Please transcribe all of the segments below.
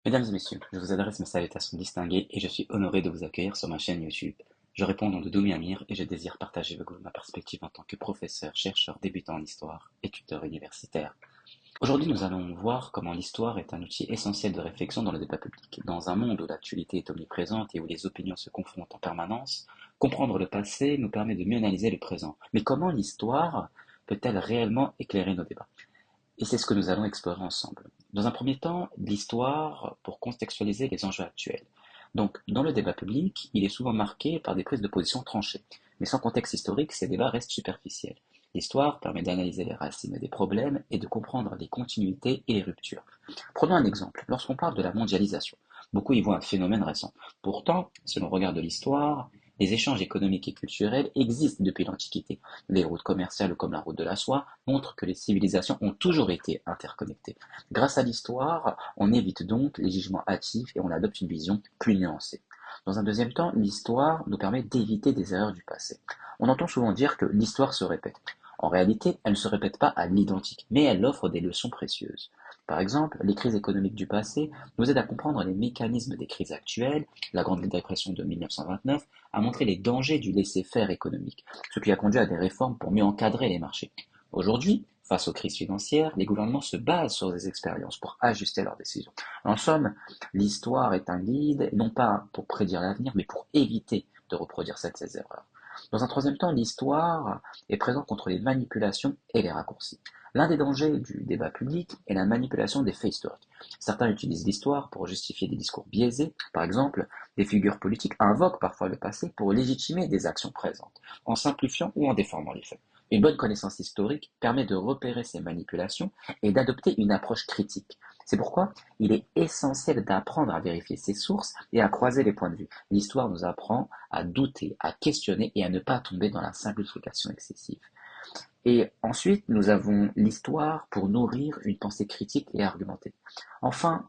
Mesdames et messieurs, je vous adresse mes salutations distinguées et je suis honoré de vous accueillir sur ma chaîne YouTube. Je réponds au nom de Doumi Amir et je désire partager avec vous ma perspective en tant que professeur, chercheur débutant en histoire et tuteur universitaire. Aujourd'hui, nous allons voir comment l'histoire est un outil essentiel de réflexion dans le débat public. Dans un monde où l'actualité est omniprésente et où les opinions se confrontent en permanence, comprendre le passé nous permet de mieux analyser le présent. Mais comment l'histoire peut-elle réellement éclairer nos débats? Et c'est ce que nous allons explorer ensemble. Dans un premier temps, l'histoire pour contextualiser les enjeux actuels. Donc, dans le débat public, il est souvent marqué par des prises de position tranchées. Mais sans contexte historique, ces débats restent superficiels. L'histoire permet d'analyser les racines des problèmes et de comprendre les continuités et les ruptures. Prenons un exemple. Lorsqu'on parle de la mondialisation, beaucoup y voient un phénomène récent. Pourtant, si l'on regarde l'histoire, les échanges économiques et culturels existent depuis l'Antiquité. Les routes commerciales comme la route de la soie montrent que les civilisations ont toujours été interconnectées. Grâce à l'histoire, on évite donc les jugements hâtifs et on adopte une vision plus nuancée. Dans un deuxième temps, l'histoire nous permet d'éviter des erreurs du passé. On entend souvent dire que l'histoire se répète. En réalité, elle ne se répète pas à l'identique, mais elle offre des leçons précieuses. Par exemple, les crises économiques du passé nous aident à comprendre les mécanismes des crises actuelles. La Grande Dépression de 1929 a montré les dangers du laisser-faire économique, ce qui a conduit à des réformes pour mieux encadrer les marchés. Aujourd'hui, face aux crises financières, les gouvernements se basent sur des expériences pour ajuster leurs décisions. En somme, l'histoire est un guide, non pas pour prédire l'avenir, mais pour éviter de reproduire ces erreurs. Dans un troisième temps, l'histoire est présente contre les manipulations et les raccourcis. L'un des dangers du débat public est la manipulation des faits historiques. Certains utilisent l'histoire pour justifier des discours biaisés. Par exemple, des figures politiques invoquent parfois le passé pour légitimer des actions présentes, en simplifiant ou en déformant les faits. Une bonne connaissance historique permet de repérer ces manipulations et d'adopter une approche critique. C'est pourquoi il est essentiel d'apprendre à vérifier ses sources et à croiser les points de vue. L'histoire nous apprend à douter, à questionner et à ne pas tomber dans la simplification excessive. Et ensuite, nous avons l'histoire pour nourrir une pensée critique et argumentée. Enfin,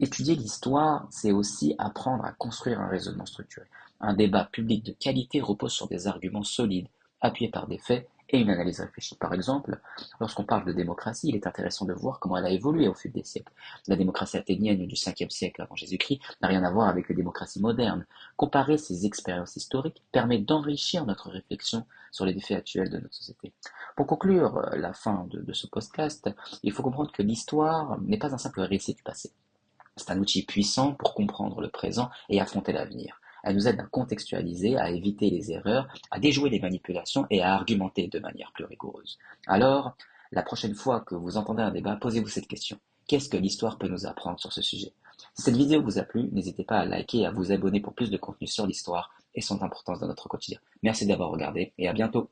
étudier l'histoire, c'est aussi apprendre à construire un raisonnement structuré. Un débat public de qualité repose sur des arguments solides, appuyés par des faits et une analyse réfléchie. Par exemple, lorsqu'on parle de démocratie, il est intéressant de voir comment elle a évolué au fil des siècles. La démocratie athénienne du 5e siècle avant Jésus-Christ n'a rien à voir avec les démocraties modernes. Comparer ces expériences historiques permet d'enrichir notre réflexion sur les défis actuels de notre société. Pour conclure la fin de ce podcast, il faut comprendre que l'histoire n'est pas un simple récit du passé. C'est un outil puissant pour comprendre le présent et affronter l'avenir. Elle nous aide à contextualiser, à éviter les erreurs, à déjouer les manipulations et à argumenter de manière plus rigoureuse. Alors, la prochaine fois que vous entendez un débat, posez-vous cette question. Qu'est-ce que l'histoire peut nous apprendre sur ce sujet? Si cette vidéo vous a plu, n'hésitez pas à liker et à vous abonner pour plus de contenu sur l'histoire et son importance dans notre quotidien. Merci d'avoir regardé et à bientôt.